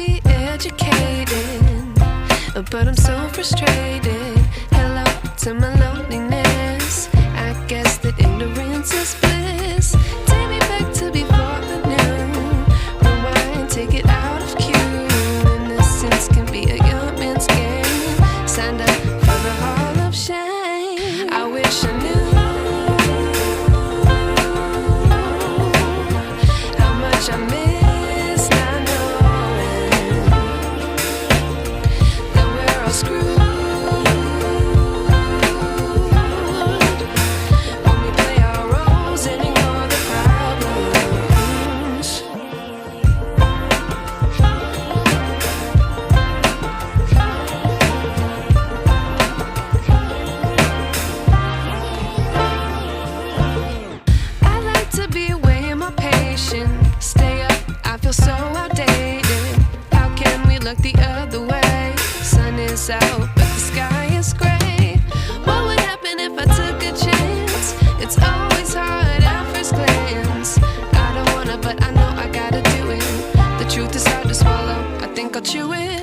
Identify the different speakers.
Speaker 1: be educated, but I'm so frustrated. Hello to my loneliness. I guess that ignorance is bliss. Take me back to before I knew. Rewind, take it out of cue. Innocence can be a young man's game. Signed up for the hall of shame. I wish I knew how much I miss not knowing that we're all screwed when we play our roles and ignore the problems. I like to be away in my patience. Stay up, I feel so outdated. How can we look the other way? Sun is out, but the sky is gray. What would happen if I took a chance? It's always hard at first glance. I don't wanna, but I know I gotta do it. The truth is hard to swallow, I think I'll chew it.